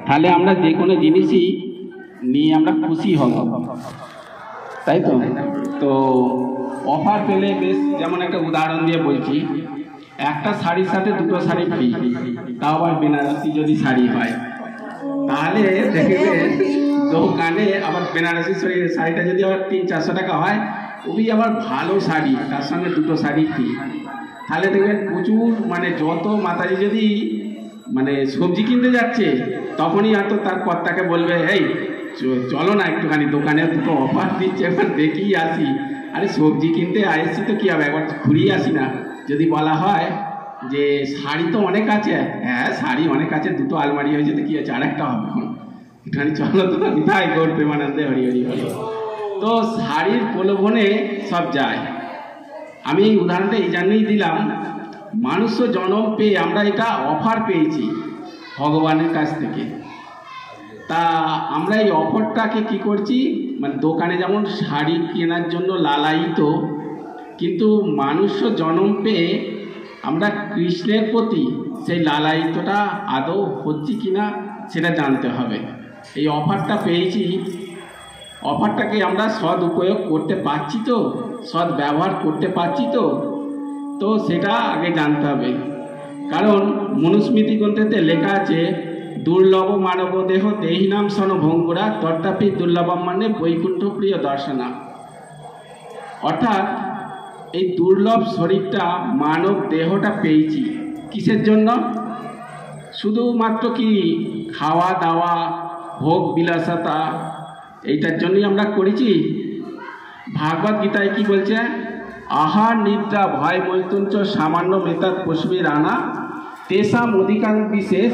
তাহলে আমরা যে কোনো জিনিসই নিয়ে আমরা খুশি হব, তাই তো? তো অফার পেলে বেশ, যেমন একটা উদাহরণ দিয়ে বলছি, একটা শাড়ির সাথে দুটো শাড়ি ফ্রি, তাও আবার বেনারসি যদি শাড়ি হয়, তাহলে দেখবেন দোকানে আবার বেনারসি শাড়িটা যদি আবার 300-400 টাকা হয়, খুবই আবার ভালো শাড়ি, তার সঙ্গে দুটো শাড়ি ফ্রি, তাহলে দেখবেন প্রচুর, মানে যত মাতাজি যদি মানে সবজি কিনতে যাচ্ছে, তখনই হয়তো তার কর্তাকে বলবে, এই চলো না একটুখানি দোকানে, দুটো অফার দিচ্ছে, এবার দেখেই আসি। আরে সবজি কিনতে আসছি তো কী হবে, একবার ঘুরিয়ে আসি না। যদি বলা হয় যে শাড়ি তো অনেক আছে, হ্যাঁ শাড়ি অনেক আছে, দুটো আলমারি হয়েছে তো কী আছে, আরেকটা হবে, একটুখানি চলো তো, তাই করবে মানাতে, হরি হরি হরি। তো শাড়ির প্রলোভনে সব যায়। আমি এই উদাহরণটা এই জন্যই দিলাম, মানুষ জন্ম পেয়ে আমরা এটা অফার পেয়েছি ভগবানের কাছ থেকে। তা আমরা এই অফারটাকে কি করছি, মানে দোকানে যেমন শাড়ি কেনার জন্য লালায়িত, কিন্তু মানুষ জন্ম পেয়ে আমরা কৃষ্ণের প্রতি সেই লালায়িতটা আদৌ হচ্ছে কিনা সেটা জানতে হবে। এই অফারটা পেয়েছি, অফারটাকে আমরা সদ উপয়োগ করতে পারছি তো, সদ ব্যবহার করতে পারছি তো, তো সেটা আগে জানতে হবে। কারণ মনুস্মৃতি গ্রন্থেতে লেখা আছে, দুর্লভ মানব দেহ দেহিনাম সন ভঙ্গুরা তথাপি দুর্লভম মানে বৈকুণ্ঠ প্রিয় দর্শনা। অর্থাৎ এই দুর্লভ শরীরটা, মানব দেহটা পেয়েছি কিসের জন্য? শুধুমাত্র কি খাওয়া দাওয়া, ভোগ বিলাসতা, এইটার জন্যই আমরা করেছি? ভাগবত গীতায় কি বলছে? আহার নিদ্রা ভয় মৈতুঞ্চ সামান্য মেতাৎ পশুবীর আনা তেসাম অধিকার বিশেষ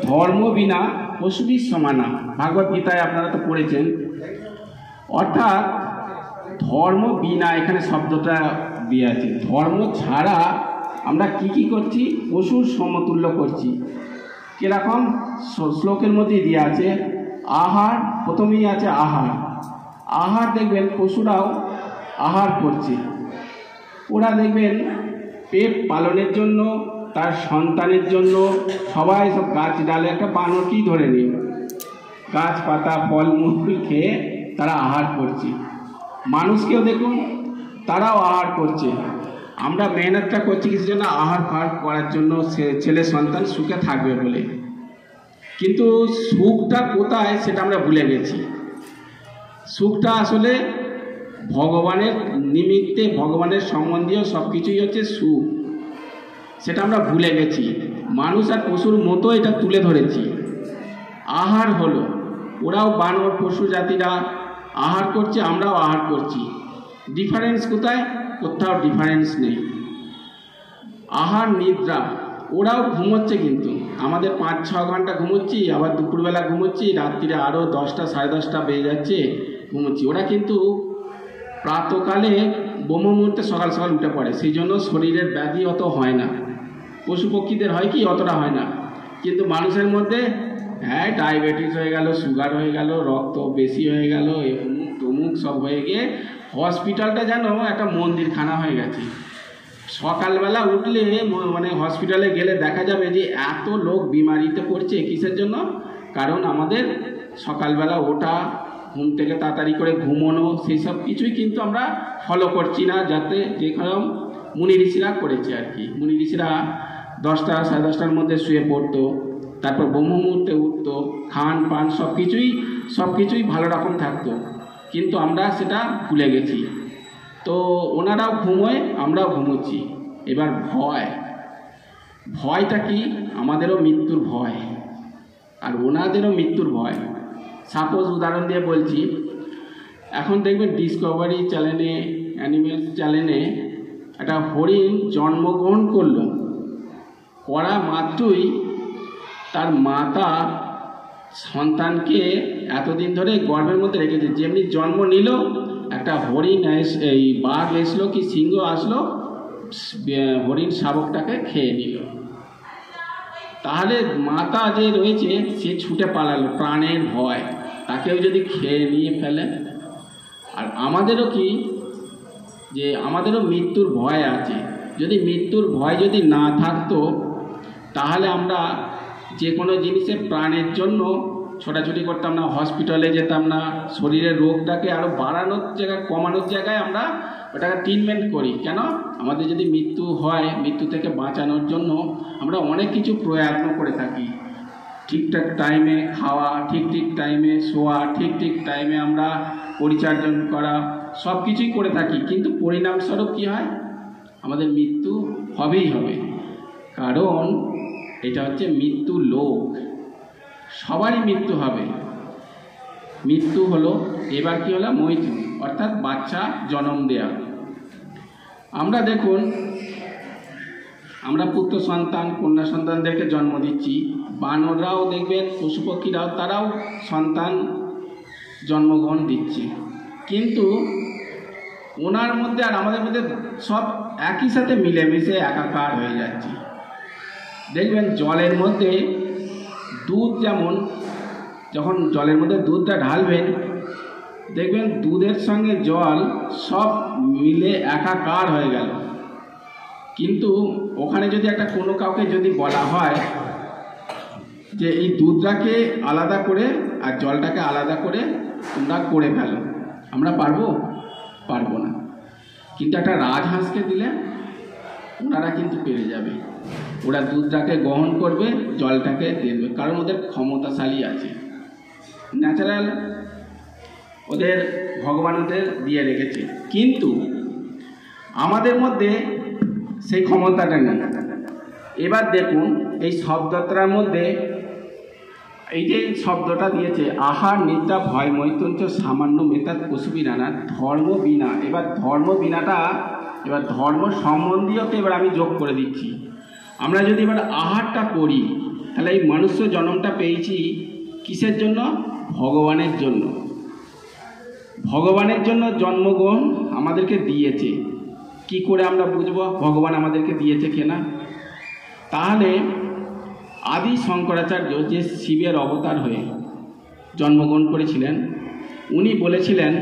ধর্ম বিনা পশুবীর সমানা। ভাগবত গীতায় আপনারা তো পড়েছেন। অর্থাৎ ধর্ম বিনা, এখানে শব্দটা দিয়ে আছে, ধর্ম ছাড়া আমরা কি করছি? পশুর সমতুল্য করছি। কিরকম? শ্লোকের মধ্যে দিয়ে আছে আহার, প্রথমেই আছে আহার। আহার দেখবেন পশুরাও আহার করছে, ওরা দেখবেন পেট পালনের জন্য, তার সন্তানের জন্য সবাই সব গাছ ডালে, একটা বানরকেই ধরে নিন, গাছপাতা ফলমূল খেয়ে তারা আহার করছে। মানুষকেও দেখুন তারাও আহার করছে। আমরা মেহনতটা করছি কিসের জন্য? আহার ফাহার করার জন্য, ছেলে সন্তান সুখে থাকবে বলে। কিন্তু সুখটা কোথায় সেটা আমরা ভুলে গেছি। সুখটা আসলে ভগবানের নিমিত্তে, ভগবানের সম্বন্ধীয় সব কিছুই হচ্ছে সুখ, সেটা আমরা ভুলে গেছি। মানুষ আর পশুর মতো এটা তুলে ধরেছি। আহার হলো, ওরাও বানর পশু জাতিরা আহার করছে, আমরাও আহার করছি। ডিফারেন্স কোথায়? কোথাও ডিফারেন্স নেই। আহার নিদ্রা, ওরাও ঘুমোচ্ছে, কিন্তু আমাদের 5-6 ঘন্টা ঘুমোচ্ছি, আবার দুপুরবেলা ঘুমোচ্ছি, রাত্রিরে আরও 10টা 10:30 বেজে যাচ্ছে ঘুমোচ্ছি। ওরা কিন্তু প্রাতকালে ব্রহ্ম মুহূর্তে সকাল সকাল উঠে পড়ে, সেই জন্য শরীরের ব্যাধি অত হয় না। পশু পক্ষীদের হয় কি? অতটা হয় না। কিন্তু মানুষের মধ্যে হ্যাঁ ডায়াবেটিস হয়ে গেল, সুগার হয়ে গেল, রক্ত বেশি হয়ে গেল, অমুক তমুক সব হয়ে গিয়ে হসপিটালটা যেন একটা মন্দিরখানা হয়ে গেছে। সকালবেলা উঠলে মানে হসপিটালে গেলে দেখা যাবে যে এত লোক বিমারিতে পড়ছে। কিসের জন্য? কারণ আমাদের সকালবেলা ওঠা, ঘুম থেকে তাড়াতাড়ি করে ঘুমোনো, সেই সব কিছুই কিন্তু আমরা ফলো করছি না, যাতে যেরকম মুনি ঋষিরা করেছে আর কি। মুনি ঋষিরা 10টা 10:30টার মধ্যে শুয়ে পড়তো, তারপর ব্রহ্ম মুহূর্তে উঠতো, খান পান সব কিছুই ভালো রকম থাকতো। কিন্তু আমরা সেটা ভুলে গেছি। তো ওনারাও ঘুমোয়, আমরাও ঘুমোচ্ছি। এবার ভয়টা কি? আমাদেরও মৃত্যুর ভয়, আর ওনাদেরও মৃত্যুর ভয়। সাপোজ উদাহরণ দিয়ে বলছি, এখন দেখবেন ডিসকভারি চ্যানেলে, অ্যানিমেলস চ্যানেলে একটা হরিণ জন্মগ্রহণ করা মাত্রই তার মাতা সন্তানকে এতদিন ধরে গর্ভের মধ্যে রেখেছে। যেমনি জন্ম নিল, একটা হরিণ এই বাঘ এসলো কি সিংহ আসলো, হরিণ শাবকটাকে খেয়ে নিল। তাহলে মাতা যে রয়েছে সে ছুটে পালালো, প্রাণের ভয়, তাকেও যদি খেয়ে নিয়ে ফেলে। আর আমাদেরও কি, যে আমাদেরও মৃত্যুর ভয় আছে। যদি মৃত্যুর ভয় যদি না থাকতো, তাহলে আমরা যে কোনো জিনিসের প্রাণের জন্য ছোটাছুটি করতাম না, হসপিটালে যেতাম না, শরীরের রোগটাকে আরও বাড়ানোর জায়গায় কমানোর জায়গায় আমরা ওটাকে ট্রিটমেন্ট করি। কেন? আমাদের যদি মৃত্যু হয়, মৃত্যু থেকে বাঁচানোর জন্য আমরা অনেক কিছু প্রয়ত্ন করে থাকি। ঠিকঠাক টাইমে খাওয়া, ঠিক টাইমে শোয়া, ঠিক টাইমে আমরা পরিচর্যা করা, সব কিছুই করে থাকি, কিন্তু পরিণামস্বরূপ কী হয়? আমাদের মৃত্যু হবেই হবে। কারণ এটা হচ্ছে মৃত্যু লোক, সবারই মৃত্যু হবে। মৃত্যু হলো, এবার কি হলো? মৈথুন, অর্থাৎ বাচ্চা জন্ম দেয়া। আমরা দেখুন, আমরা পুত্র সন্তান কন্যা সন্তানদেরকে জন্ম দিচ্ছি, বানররাও দেখবেন, পশু পক্ষীরাও তারাও সন্তান জন্মগ্রহণ দিচ্ছে, কিন্তু ওনার মধ্যে আর আমাদের মধ্যে সব একই সাথে মিলেমিশে একাকার হয়ে যাচ্ছে। দেখবেন জলের মধ্যে দুধ, যেমন যখন জলের মধ্যে দুধটা ঢালবেন, দেখবেন দুধের সঙ্গে জল সব মিলে একাকার হয়ে গেল। কিন্তু ওখানে যদি একটা কোনো কাউকে যদি বলা হয় যে এই দুধটাকে আলাদা করে আর জলটাকে আলাদা করে তোমরা করে ফেলো, আমরা পারবো? পারবো না। কিন্তু একটা রাজহাঁসকে দিলে ওনারা কিন্তু পেরে যাবে। ওরা দুধটাকে গ্রহণ করবে, জলটাকে দেবে, কারণ ওদের ক্ষমতাশালী আছে, ন্যাচারাল, ওদের ভগবান ওদের দিয়ে রেখেছে। কিন্তু আমাদের মধ্যে সেই ক্ষমতাটা নেই। এবার দেখুন এই শব্দটার মধ্যে এই যে শব্দটা দিয়েছে, আহার নিদ্রা ভয় মৈথুন সামান্য মেতাৎ পশুবিনা, ধর্ম বিনা। এবার ধর্ম বিনাটা, এবার ধর্ম সম্বন্ধীয়কে এবার আমি যোগ করে দিচ্ছি। আমরা যদি এবার আহারটা করি, তাহলে এই মনুষ্য জন্মটা পেয়েছি কিসের জন্য? ভগবানের জন্য। ভগবানের জন্য জন্মগ্রহণ আমাদেরকে দিয়েছে। কি করে আমরা বুঝবো ভগবান আমাদেরকে দিয়েছে কিনা? তাহলে আদি শঙ্করাচার্য যে শিবের অবতার হয়ে জন্মগ্রহণ করেছিলেন, উনি বলেছিলেন,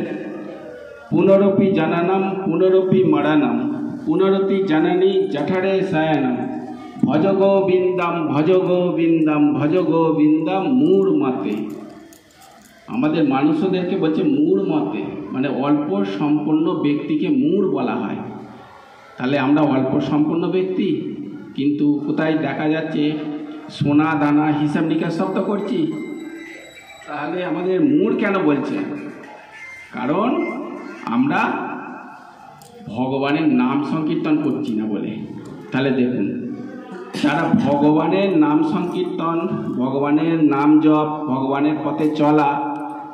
পুনরপি জানানাম পুনরপি মরানাম পুনরপি জানানি জঠরে সায়ানাম ভজ গোবিন্দাম ভজ গোবিন্দাম ভজ গোবিন্দাম মূর মতে। আমাদের মানুষদেরকে বলছে মূর মতে, মানে অল্প সম্পন্ন ব্যক্তিকে মূর বলা হয়। তাহলে আমরা অল্প সম্পন্ন ব্যক্তি, কিন্তু কোথায় দেখা যাচ্ছে সোনা দানা হিসাব নিকাশ সব তো করছি, তাহলে আমাদের মূর কেন বলছে? কারণ আমরা ভগবানের নাম সংকীর্তন করছি না বলে। তাহলে দেখুন, যারা ভগবানের নাম সংকীর্তন, ভগবানের নাম জপ, ভগবানের পথে চলা,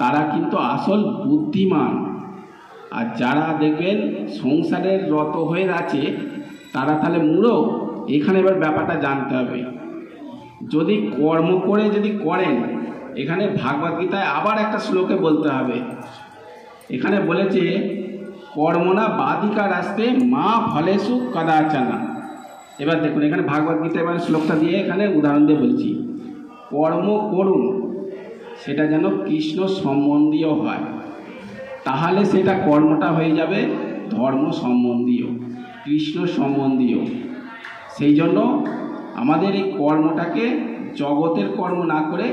তারা কিন্তু আসল বুদ্ধিমান। আর যারা দেখবেন সংসারের রত হয়ে আছে, তারা তাহলে মূঢ়। এখানে এবার ব্যাপারটা জানতে হবে। যদি কর্ম করে যদি করেন, এখানে ভাগবত গীতায় আবার একটা শ্লোকে বলতে হবে। এখানে বলেছে, কর্মনা বাধিকার আসতে মা ফলেষু কদাচনা। এবার দেখুন, এখানে ভাগবত গীতা এবার শ্লোকটা দিয়ে এখানে উদাহরণ দিয়ে বলছি, কর্ম করুন, সেটা যেন কৃষ্ণ সম্বন্ধীয় হয়, তাহলে সেটা কর্মটা হয়ে যাবে ধর্ম সম্বন্ধীয়, কৃষ্ণ সম্বন্ধীয়। সেই জন্য আমাদের এই কর্মটাকে জগতের কর্ম না করে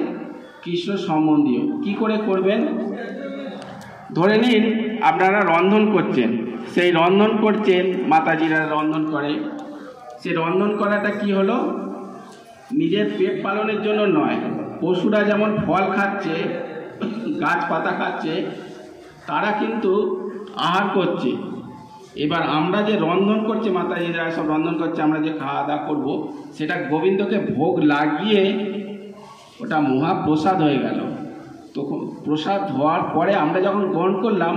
কৃষ্ণ সম্বন্ধীয়। কি করে করবেন? ধরে নিন আপনারা রন্ধন করছেন, সেই রন্ধন করছেন, মাতাজিরা রন্ধন করে, সেই রন্ধন করাটা কি হলো? নিজের পেট পালনের জন্য নয়। পশুরা যেমন ফল খাচ্ছে, গাছপাতা খাচ্ছে, তারা কিন্তু আহার করছে। এবার আমরা যে রন্ধন করছে, মাতাজিরা সব রন্ধন করছে, আমরা যে খাওয়া দাওয়া করবো, সেটা গোবিন্দকে ভোগ লাগিয়ে ওটা মহাপ্রসাদ হয়ে গেল। তো প্রসাদ হওয়ার পরে আমরা যখন গ্রহণ করলাম,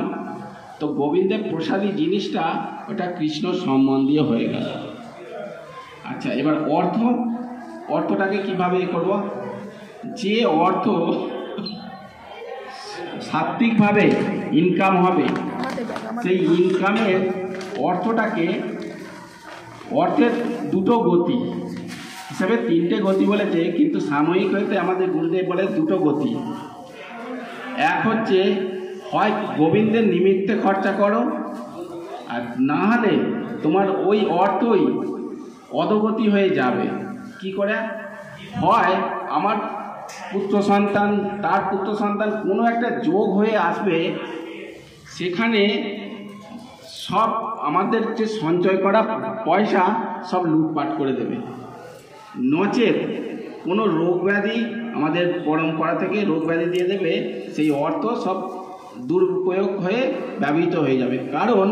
তো গোবিন্দের প্রসাদী জিনিসটা ওটা কৃষ্ণ সম্বন্ধীয় হয়ে গেল। আচ্ছা, এবার অর্থটাকে কিভাবে করব? যে অর্থ সাত্বিকভাবে ইনকাম হবে, সেই ইনকামের অর্থটাকে, অর্থের দুটো গতি হিসাবে তিনটে গতি বলেছে, কিন্তু সাময়িক হইতে আমাদের গুরুদেব বলে দুটো গতি। এক হচ্ছে, হয় গোবিন্দের নিমিত্তে খরচা করো, আর না হলে তোমার ওই অর্থই অধোগতি হয়ে যাবে। কি করে হয়? আমার পুত্র সন্তান, তার পুত্র সন্তান কোনো একটা যোগ হয়ে আসবে, সেখানে সব আমাদের যে সঞ্চয় করা পয়সা সব লুটপাট করে দেবে। নচেত কোনো রোগ ব্যাধি, আমাদের পরম্পরা থেকে রোগ ব্যাধি দিয়ে দেবে, সেই অর্থ সব দুরুপয়োগ হয়ে ব্যবহৃত হয়ে যাবে। কারণ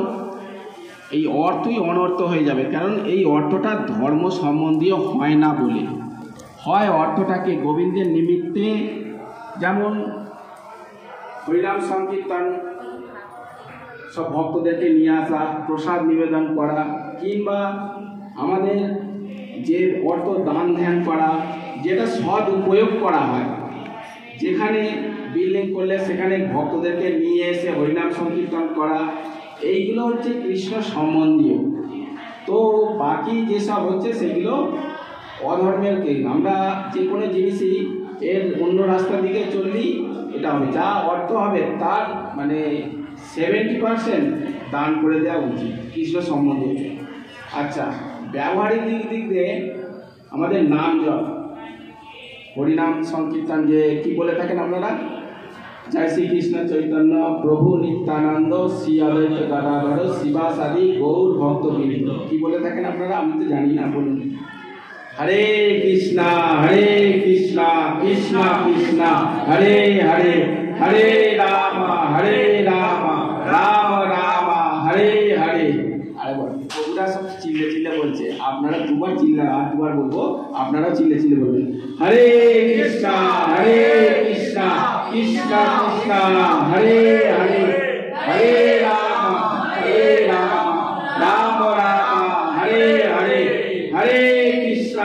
এই অর্থই অনর্থ হয়ে যাবে, কারণ এই অর্থটা ধর্ম সম্বন্ধীয় হয় না বলে। হয় অর্থটাকে গোবিন্দের নিমিত্তে, যেমন হরিনাম সংকীর্তন, সব ভক্তদেরকে নিয়ে আসা, প্রসাদ নিবেদন করা, কিংবা আমাদের যে অর্থ দান ধ্যান করা, যেটা সদ উপয়োগ করা হয়, যেখানে বিল্ডিং করলে সেখানে ভক্তদেরকে নিয়ে এসে হরিনাম সংকীর্তন করা, এইগুলো হচ্ছে কৃষ্ণ সম্বন্ধীয়। তো বাকি যেসব হচ্ছে সেগুলো অধর্মের কে। আমরা যে কোনো জিনিসই এর অন্য রাস্তার দিকে চললেই এটা হবে, যা অর্থ হবে তার মানে 70% দান করে দেওয়া উচিত কৃষ্ণ সম্বন্ধে। আচ্ছা, ব্যবহারিক দিক দিয়ে আমাদের নাম জপ, হরিনাম সংকীর্তন, যে কি বলে থাকেন আপনারা, জয় শ্রীকৃষ্ণ চৈতন্য প্রভু নিত্যানন্দ শ্রী অদ্বৈত গদাধর শিবাসাদি গৌর ভক্তবৃন্দ, কি বলে থাকেন আপনারা? আমি তো জানি না, বলুন। হরে কৃষ্ণা কৃষ্ণ কৃষ্ণ হরে হরে, হরে রাম রাম রাম হরে হরে। আরে বলো, ওরা সব চিল্লে চিল্লে বলছে, আপনারা দুবার চিল্লা, আর দুবার বলবো, আপনারা চিল্লে চিল্লে বলবেন হরে কৃষ্ণ কৃষ্ণ কৃষ্ণ হরে হরে, হরে রাম রাম রাম হরে হরে, হরে কৃষ্ণ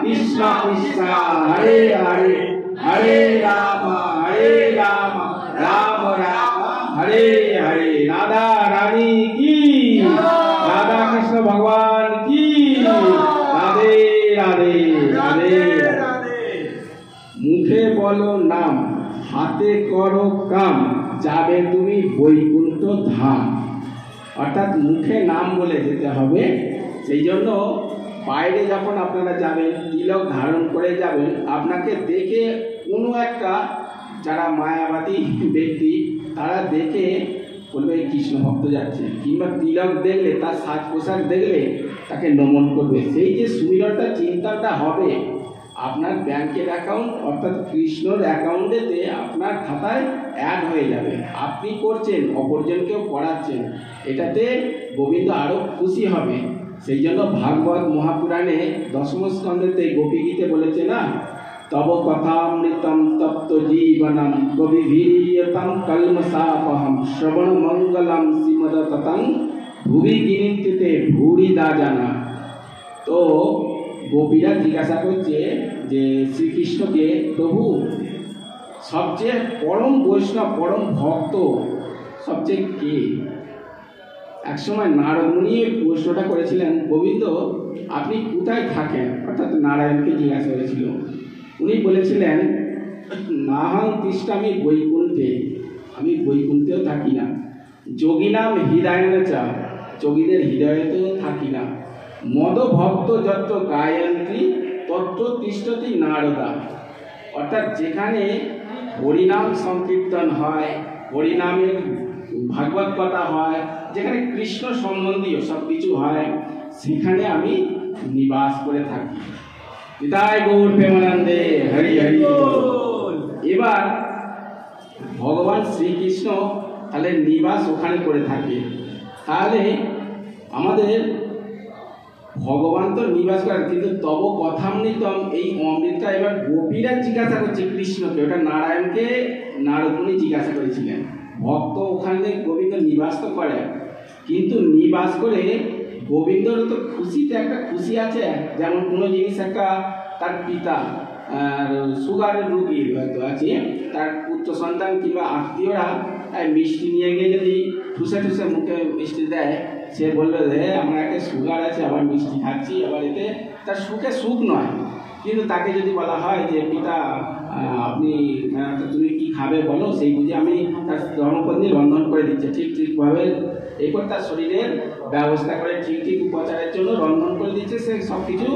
কৃষ্ণ কৃষ্ণ হরে হরে, হরে রাম রাম রাম হরে হরে। রাধা রানী কি, রাধা কৃষ্ণ ভগবান কি, রাধে রাধে রাধে রাধে। মুখে বলো নাম, হাতে করো কাম, যাবে তুমি বৈকুণ্ঠ ধাম। অর্থাৎ মুখে নাম বলে যেতে হবে। সেই জন্য বাইরে যখন আপনারা যাবেন, তিলক ধারণ করে যাবেন, আপনাকে দেখে কোনো একটা যারা মায়াবাদী ব্যক্তি, তারা দেখে বলবে এই কৃষ্ণ ভক্ত যাচ্ছে, কিংবা তিলক দেখলে, তার সাজ পোশাক দেখলে তাকে নমন করবে। সেই যে সুমিরতা চিন্তাটা হবে, আপনার ব্যাংকের অ্যাকাউন্ট অর্থাৎ কৃষ্ণর অ্যাকাউন্টেতে আপনার খাতায় অ্যাড হয়ে যাবে। আপনি করছেন, অপরজনকেও করাচ্ছেন, এটাতে গোবিন্দ আরও খুশি হবে। সেই জন্য ভাগবত মহাপুরাণে দশম স্কন্ধেতে গোপী গীতে বলেছে না, তব কথামৃতম তপ্ত জীবনম কবিভীয়তম কলমসাপহম শ্রবণ মঙ্গলম শ্রীমদততং ভুবি গিনিন্তিতে ভূরিদা জানা। তো গোপীরা জিজ্ঞাসা করছে যে শ্রীকৃষ্ণকে, প্রভু সবচেয়ে পরম বৈষ্ণব, পরম ভক্ত সবচেয়ে কে? একসময় নারদ মুনি প্রশ্নটা করেছিলেন, গোবিন্দ আপনি কোথায় থাকেন? অর্থাৎ নারায়ণকে জিজ্ঞাসা করেছিল। উনি বলেছিলেন, নাহং তিষ্ঠামি বৈকুণ্ঠে, আমি বৈকুণ্ঠেও থাকি না। যোগী নাম হৃদয়নে চা, যোগীদের হৃদয়তেও থাকি না। মদ ভক্ত যত গায়ন্ত্রী তত্র তিষ্ঠতি নারদা। অর্থাৎ যেখানে হরিনাম সংকীর্তন হয়, হরিনামের ভাগবত কথা হয়, যেখানে কৃষ্ণ সম্বন্ধীয় সব কিছু হয়, সেখানে আমি নিবাস করে থাকি। নিতাই গৌর প্রেমানন্দে হরি হরি। এবার ভগবান শ্রীকৃষ্ণ তাহলে নিবাস ওখানে করে থাকে, তাহলে আমাদের ভগবান তো নিবাস করেন, কিন্তু তব কথামৃতম, এই অমৃতটা এবার গোপীরা জিজ্ঞাসা করছে কৃষ্ণকে, ওটা নারায়ণকে নারদ মুনি জিজ্ঞাসা করেছিলেন। ভক্ত ওখানে গোবিন্দ নিবাস তো করে, কিন্তু নিবাস করে গোবিন্দর তো খুশিতে একটা খুশি আছে। যেমন কোনো জিনিস একটা তার পিতা সুগারের রোগী হয়তো আছে, তার পুত্র সন্তান কিংবা আত্মীয়রা মিষ্টি নিয়ে গিয়ে যদি ঠুসে ঠুসে মুখে মিষ্টি দেয়, সে বলবে যে আমার একটা সুগার আছে, আবার মিষ্টি খাচ্ছি, আবার এতে তার সুখে সুখ নয়। কিন্তু তাকে যদি বলা হয় যে পিতা আপনি তুমি কি খাবে বলো, সেই বুঝে আমি তার ধর্মপত্নী রন্ধন করে দিচ্ছি, ঠিকভাবে এরপর তার শরীরের ব্যবস্থা করে ঠিক উপচারের জন্য রন্ধন করে দিচ্ছে, সে সব কিছু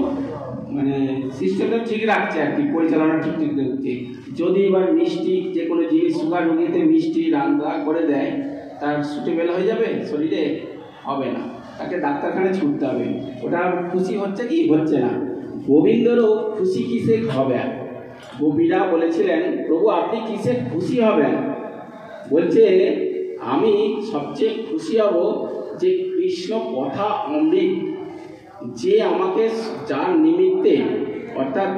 মানে সিস্টেমটা ঠিক রাখছে আর কি, পরিচালনা ঠিক ঠিক রাখছে। যদি এবার মিষ্টি যে কোনো জিনিস সুগার রোগীতে মিষ্টি রান্না করে দেয়, তার সুটেবেল হয়ে যাবে শরীরে? হবে না, তাকে ডাক্তারখানায় ছুটতে হবে। ওটা খুশি হচ্ছে কি হচ্ছে না। গোবিন্দরও খুশি কিসে হবে? গোপীরা বলেছিলেন, প্রভু আপনি কিসে খুশি হবেন? বলছে আমি সবচেয়ে খুশি হব যে কৃষ্ণ কথা অমৃত, যে আমাকে যার নিমিত্তে অর্থাৎ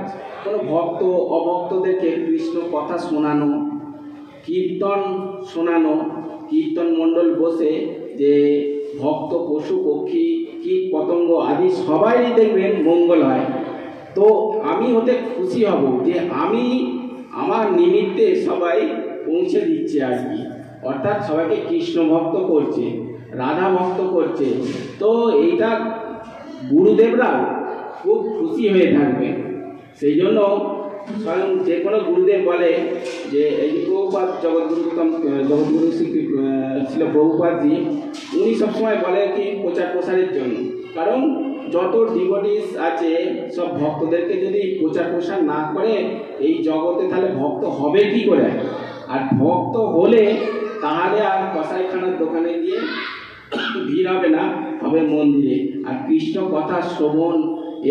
কোনো ভক্ত অভক্তদেরকে কৃষ্ণ কথা শোনানো, কীর্তন শোনানো, কীর্তন মণ্ডল বসে যে ভক্ত পশু পক্ষী কীট পতঙ্গ আদি সবাই দেখবেন মঙ্গল হয়। তো আমি ওতে খুশি হব যে আমি আমার নিমিত্তে সবাই পৌঁছে দিচ্ছে আর কি, অর্থাৎ সবাইকে কৃষ্ণ ভক্ত করছে, রাধা ভক্ত করছে। তো এইটা গুরুদেবরাও খুব খুশি হয়ে থাকবে। সেই জন্য স্বয়ং যে কোনো গুরুদেব বলে যে এই যে প্রভুপাদ জগৎগুরু ছিল প্রভুপাদজি, উনি সবসময় বলে কি প্রচার প্রসারের জন্য। কারণ যত ডিভোটিস আছে সব ভক্তদেরকে যদি প্রচার প্রসার না করে এই জগতে, তাহলে ভক্ত হবে কি করে? আর ভক্ত হলে তাহলে আর কসাইখানার দোকানে গিয়ে ভিড় হবে না, হবে মন্দিরে। আর কৃষ্ণ কথা শ্রবণ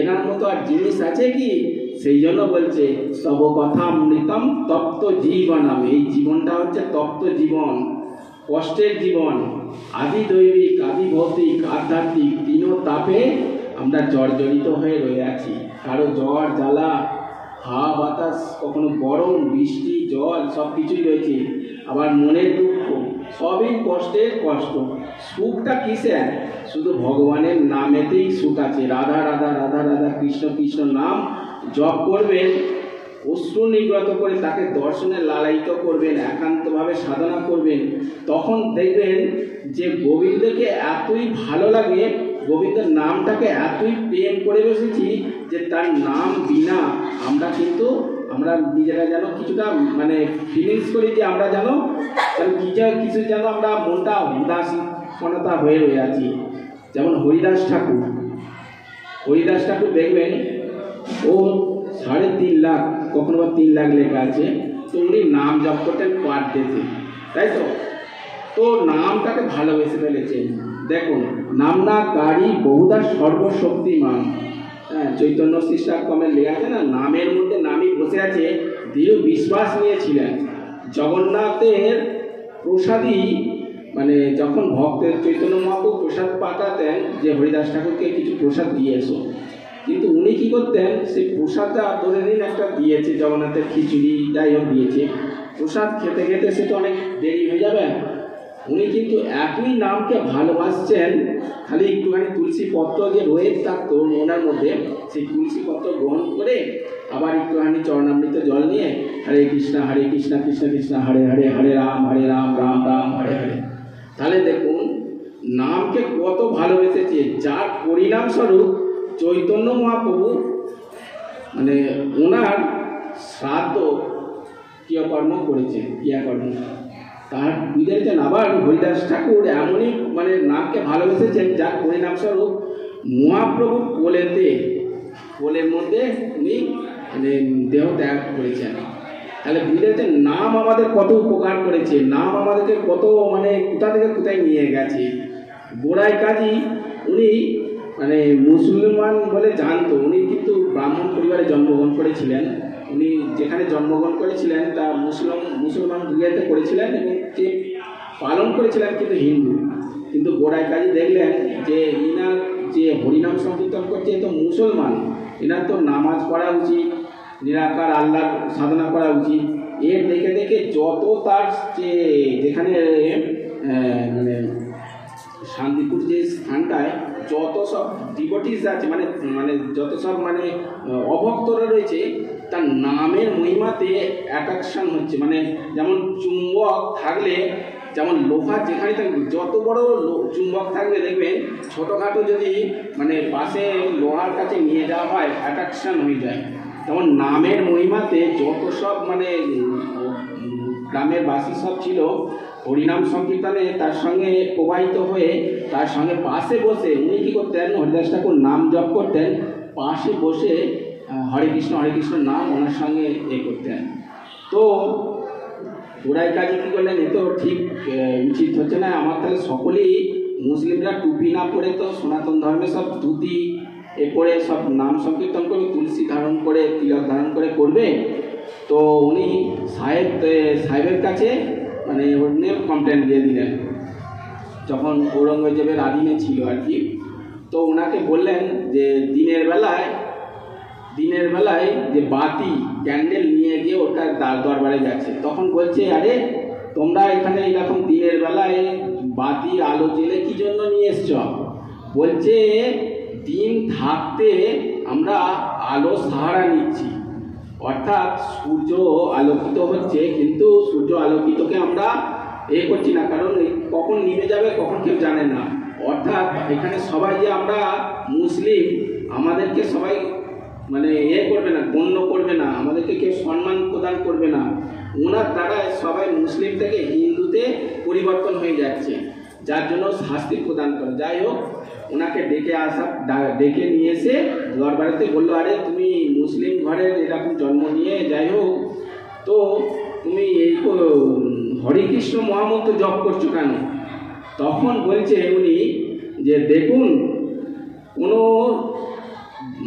এনার মতো আর জিনিস আছে কি? সেই জন্য বলছে তব কথা অমৃতম তপ্ত জীবনম। এই জীবনটা হচ্ছে তপ্ত জীবন, কষ্টের জীবন। আদি দৈবিক, আদি ভৌতিক, আধ্যাত্মিক তিনও তাপে আমরা জর্জরিত হয়ে রয়ে আছি। কারো জ্বর জ্বালা, হাওয়া বাতাস, কখনো গরম বৃষ্টি জল সব কিছুই রয়েছে। আবার মনের দুঃখ, সবই কষ্টের কষ্ট। সুখটা কিসে? শুধু ভগবানের নামেতেই সুখ আছে। রাধা রাধা রাধা রাধা কৃষ্ণ কৃষ্ণ নাম জপ করবেন, অশ্রু নির্গত করে তাকে দর্শনে লালায়িত করবেন, একান্তভাবে সাধনা করবেন। তখন দেখবেন যে গোবিন্দকে এতই ভালো লাগে, গোবিন্দের নামটাকে এতই প্রেম করে বসেছি যে তার নাম বিনা আমরা নিজেরা যেন কিছুটা মানে ফিলিংস করি যে আমরা যেন কিছু যেন আমরা মনটা উদাসীনতা হয়ে রয়ে আছি। যেমন হরিদাস ঠাকুর দেখবেন ও 3.5 লাখ কখনো বা 3 লাখ লেখা আছে। তো উনি নাম জপ করতেন পার ডেতে, তাই তো? তো নামটাকে ভালোবেসে ফেলেছেন। দেখুন, নাম না গাড়ি বহুদা সর্বশক্তিমান। হ্যাঁ, চৈতন্য শিষ্টাকমে লেখা আছে না, নামের মধ্যে নামই বসে আছে। দৃঢ় বিশ্বাস নিয়েছিলেন। জগন্নাথের প্রসাদী মানে যখন ভক্তের চৈতন্য মহাপ্রভু প্রসাদ পাঠাতেন যে হরিদাস ঠাকুরকে কিছু প্রসাদ দিয়ে এসো, কিন্তু উনি কী করতেন, সেই প্রসাদটা ধরে নিন একটা দিয়েছে জগন্নাথের খিচুড়ি যাই হোক দিয়েছে, প্রসাদ খেতে খেতে সে তো অনেক দেরি হয়ে যাবে। উনি কিন্তু একই নামকে ভালোবাসছেন, খালি একটুখানি তুলসী পত্র যে রয়ে থাকতো ওনার মধ্যে, সেই তুলসী পত্র গ্রহণ করে আবার একটুখানি চরণামৃত জল নিয়ে হরে কৃষ্ণ কৃষ্ণ কৃষ্ণ হরে হরে, হরে রাম রাম রাম হরে হরে। তাহলে দেখুন নামকে কত ভালোবেসেছে, যার পরিণাম স্বরূপ চৈতন্য মহাপ্রভু মানে ওনার শ্রাদ্ধ ক্রিয়াকর্ম করেছেন, ক্রিয়াকর্ম তার বুঝেছেন। আবার হরিদাস ঠাকুর এমনই মানে নামকে ভালোবেসেছেন যার পরিণামস্বরূপ মহাপ্রভুর কোলের মধ্যে উনি মানে দেহ ত্যাগ করেছেন। তাহলে বুঝেছেন নাম আমাদের কত উপকার করেছে, নাম আমাদেরকে কত মানে কোথা থেকে কোথায় নিয়ে গেছে। গোড়াই কাজী উনি মানে মুসলমান বলে জানতো, উনি কিন্তু ব্রাহ্মণ পরিবারে জন্মগ্রহণ করেছিলেন। উনি যেখানে জন্মগ্রহণ করেছিলেন তা মুসলমান দুনিয়াতে করেছিলেন এবং যে পালন করেছিলেন কিন্তু হিন্দু। কিন্তু গোড়াই কাজী দেখলেন যে ইনার যে হরিনাম সংকীর্তন করছে তো মুসলমান, এনার তো নামাজ পড়া উচিত, নিরাকার আল্লাহর সাধনা করা উচিত। এর দেখে দেখে যত তার যে যেখানে মানে শান্তিপুর যে স্থানটায় যত সব ডিভোটিস আছে মানে যত সব মানে অভক্তরা রয়েছে, তার নামের মহিমাতে অ্যাট্রাকশন হচ্ছে। মানে যেমন চুম্বক থাকলে, যেমন লোহা যেখানে থাকবে, যত বড় চুম্বক থাকবে দেখবেন ছোটোখাটো যদি মানে পাশে লোহার কাছে নিয়ে যাওয়া হয় অ্যাট্রাকশন হয়ে যায়। যেমন নামের মহিমাতে যত সব মানে গ্রামের বাসী সব ছিল হরিনাম সংকীর্তনে তার সঙ্গে প্রবাহিত হয়ে তার সঙ্গে পাশে বসে উনি কী করতেন, হরিদাস ঠাকুর নাম জপ করতেন, পাশে বসে হরে কৃষ্ণ নাম ওনার সঙ্গে এ করতেন। তো গোড়াই কাজী কী করলেন, এ তো ঠিক উচিত হচ্ছে না। আমার তাহলে সকলেই মুসলিমরা টুপি না পরে তো সনাতন ধর্মে সব ধুতি এ পরে সব নাম সংকীর্তন করবে, তুলসী ধারণ করে তিলক ধারণ করে করবে। তো উনি সাহেবের কাছে মানে উনি কমপ্লেন দিয়ে দিলেন, যখন ঔরঙ্গজেবের আধীনে ছিল আর কি। তো ওনাকে বললেন যে দিনের বেলায় যে বাতি ক্যান্ডেল নিয়ে গিয়ে ওটা দরবারে যাচ্ছে। তখন বলছে, আরে তোমরা এখানে এরকম দিনের বেলায় বাতি আলো জেলে কি জন্য নিয়ে এসছ? বলছে দিন থাকতে আমরা আলো সাহারা নিচ্ছি, অর্থাৎ সূর্য আলোকিত হচ্ছে কিন্তু সূর্য আলোকিতকে আমরা এ করছি না, কারণ কখন নিভে যাবে কখন কেউ জানে না। অর্থাৎ এখানে সবাই যে আমরা মুসলিম, আমাদেরকে সবাই মানে এ করবে না, গণ্য করবে না, আমাদেরকে কেউ সম্মান প্রদান করবে না। ওনার দ্বারা সবাই মুসলিম থেকে হিন্দুতে পরিবর্তন হয়ে যাচ্ছে, যার জন্য শাস্তি প্রদান করে। যাই হোক, ওনাকে ডেকে নিয়ে এসে দরবারেতে বললো, আরে তুমি মুসলিম ঘরের এরকম জন্ম নিয়ে যাই হোক, তো তুমি এই হরে কৃষ্ণ মহামন্ত্র জপ করছো কেন? তখন বলছে উনি যে দেখুন, কোনো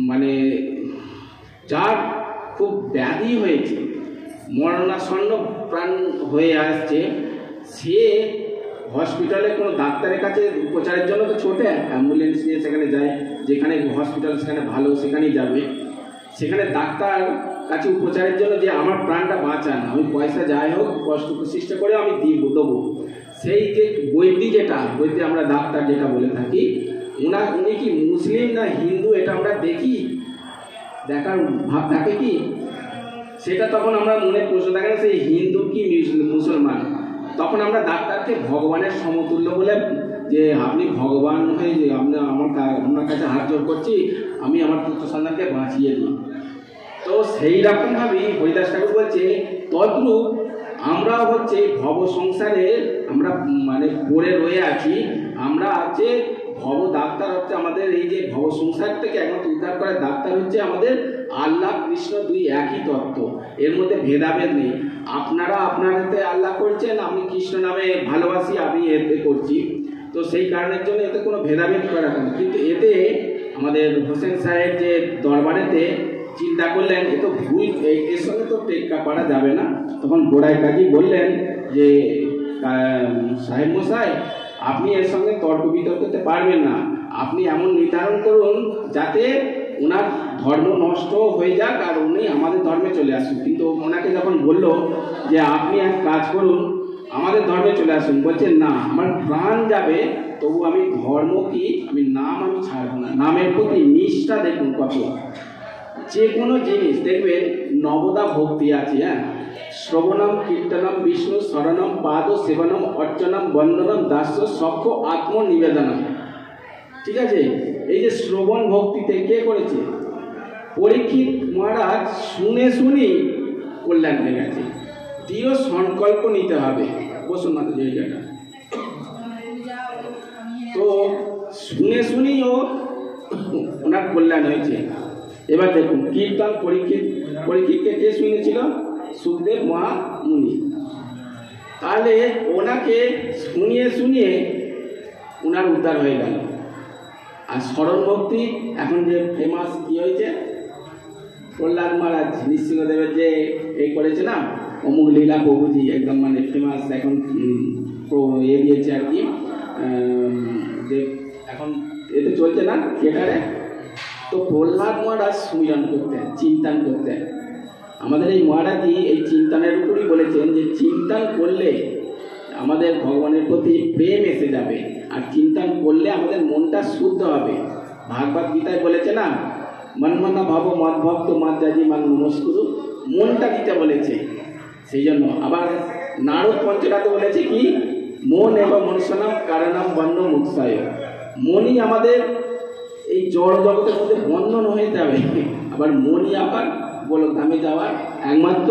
মানে যার খুব ব্যাধি হয়েছে, মরণাসন্ন প্রাণ হয়ে আসছে, সে হসপিটালে কোনো ডাক্তারের কাছে উপচারের জন্য তো ছোটে অ্যাম্বুলেন্স নিয়ে সেখানে যায়, যেখানে হসপিটাল সেখানে ভালো সেখানেই যাবে। সেখানে ডাক্তার কাছে উপচারের জন্য যে আমার প্রাণটা বাঁচান, আমি পয়সা যাই হোক কষ্ট প্রচেষ্টা করে আমি দেবো, সেই যে বৈদ্য আমরা ডাক্তার যেটা বলে থাকি, উনি কি মুসলিম না হিন্দু এটা আমরা দেখার ভাব থাকে কি? সেটা তখন আমরা মনে প্রশ্ন থাকে না, সেই হিন্দু কি মুসলমান। তখন আমরা ডাক্তারকে ভগবানের সমতুল্য বলে, যে আপনি ভগবান হয়ে যে আপনার কাছে হাত জোর করছি, আমি আমার পুত্র সন্তানকে বাঁচিয়ে দিই। তো সেই রকমভাবেই হরিদাস ঠাকুর বলছে, তদ্রূপ আমরাও হচ্ছে ভব সংসারে আমরা মানে পড়ে রয়ে আছি। আমরা আছে ভব ডাক্তার হচ্ছে আমাদের এই যে ভব সংসার থেকে একমাত্র উদ্ধার করার ডাক্তার হচ্ছে আমাদের আল্লাহ কৃষ্ণ, দুই একই তত্ত্ব, এর মধ্যে ভেদাভেদ নেই। আপনারা আপনাদেরতে আল্লাহ করছেন, আমি কৃষ্ণ নামে ভালোবাসি, আমি এতে করছি। তো সেই কারণের জন্য এতে কোনো ভেদাভেদ করা না। কিন্তু এতে আমাদের হোসেন সাহেব যে দরবারেতে চিন্তা করলেন, এ তো ভুল, এর সঙ্গে তো টেক্কা পারা যাবে না। তখন গোড়াই কাজী বললেন যে সাহেব মশাই, আপনি এর সঙ্গে তর্ক বিতর্ক করতে পারবেন না, আপনি এমন নির্ধারণ করুন যাতে ওনার ধর্ম নষ্ট হয়ে যাক আর উনি আমাদের ধর্মে চলে আসুন। কিন্তু ওনাকে যখন বলল যে আপনি এক কাজ করুন, আমাদের ধর্মে চলে আসুন, বলছেন না, আমার প্রাণ যাবে তবু আমি ধর্ম কি আমি ছাড়বো না। নামের প্রতি নিষ্ঠা দেখুন কত। যে কোনো জিনিস দেখবেন নবদা ভক্তি আছে, হ্যাঁ, শ্রবণম কীর্তনম বিষ্ণু শরণম পাদ সেবনম অর্চনম বন্দনম দাস্য সক্ষ আত্মনিবেদনম। ঠিক আছে, এই যে শ্রবণ ভক্তিতে কে করেছে? পরীক্ষিত মহারাজ শুনে কল্যাণ হয়ে গেছে। দৃঢ় সংকল্প নিতে হবে। বসুন মাত্র জায়গাটা। তো শুনেও ওনার কল্যাণ হয়েছে। এবার দেখুন, কীর্তন পরীক্ষিতকে কে শুনেছিল? সুখদেব মহামুনি। তাহলে ওনাকে শুনিয়ে ওনার উদ্ধার হয়ে গেল। আর স্মরণ ভক্তি এখন যে ফেমাস কি হয়েছে, প্রহ্লাদ মহারাজ নৃসিংহদেবের যে এই করেছে না, অমুক লীলা প্রভুজি, একদম মানে ফেমাস এখন দিয়েছে আর কি, এখন এতে চলছে না থিয়েটারে। তো প্রহ্লাদ মহারাজ সুমিরন করতেন, চিন্তন করতেন। আমাদের এই মহারাজই এই চিন্তনের উপরই বলেছেন যে চিন্তন করলে আমাদের ভগবানের প্রতি প্রেম এসে যাবে, আর চিন্তন করলে আমাদের মনটা শুদ্ধ হবে। ভাগবত গীতায় বলেছে না, মনমনা ভাব মদ ভক্ত মাদ্রাজি মান নমস্কুরু, মনটা দিতে বলেছে। সেই জন্য আবার নারদ পঞ্চরাতে বলেছে কি, মন এবং মনুষ্যনাম কারণাম বন্য মুৎসায়। মনই আমাদের এই জড় জগতের মধ্যে বন্ধন হয়ে যাবে, আবার মনই আবার গোলকধামে যাওয়ার একমাত্র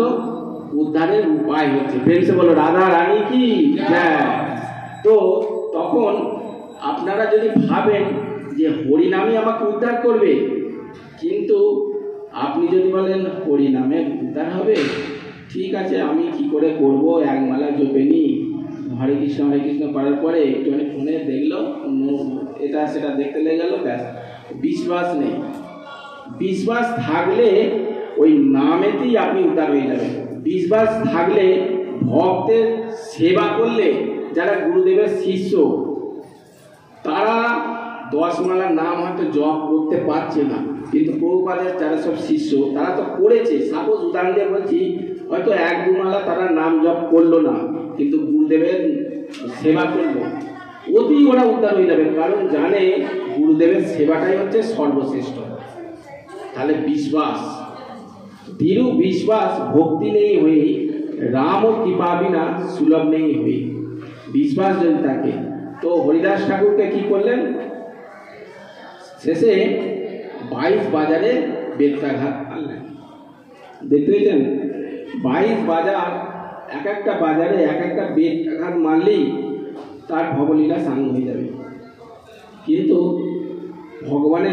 উদ্ধারের উপায় হচ্ছে। ফ্রেন্ডসে বলো রাধা রানী কি জয়। তো তখন আপনারা যদি ভাবেন যে হরিনামই আমাকে উদ্ধার করবে, কিন্তু আপনি যদি বলেন হরিনামে উদ্ধার হবে, ঠিক আছে, আমি কি করে করব, এক মালা জপেনি হরে কৃষ্ণ করার পরে একটুখানি ফোনে দেখলো এটা সেটা দেখতে লেগে গেল, ব্যাস। বিশ্বাস নেই। বিশ্বাস থাকলে ওই নামেতেই আপনি উদ্ধার হয়ে যাবেন। বিশ্বাস থাকলে ভক্তের সেবা করলে, যারা গুরুদেবের শিষ্য তারা 10 মালার নাম হয়তো জপ করতে পারছে না, কিন্তু প্রভুপাদের যারা সব শিষ্য তারা তো করেছে। সাপোজ উদাহরণ দিয়ে বলছি, হয়তো 1-2 মালা তারা নাম জপ করলো না, কিন্তু গুরুদেবের সেবা করলো, অতি ওরা উদ্ধার হয়ে যাবে, কারণ জানে গুরুদেবের সেবাটাই হচ্ছে সর্বশ্রেষ্ঠ। তাহলে বিশ্বাস, দৃঢ় বিশ্বাস ভক্তি নেই হয়ে, রাম ও কৃপা বিনা সুলভ নেই হয়ে। বিশ্বাস যদি থাকে, তো হরিদাস ঠাকুরকে কি করলেন, শেষে 22 বাজারে বেত্রাঘাত আনলেন। দেখতে পেয়েছেন 22 বাজার, এক একটা বাজারে এক একটা বেত্রাঘাত মারলেই তার ভবলীলা সাঙ্গ হয়ে যাবে। কিন্তু ভগবানের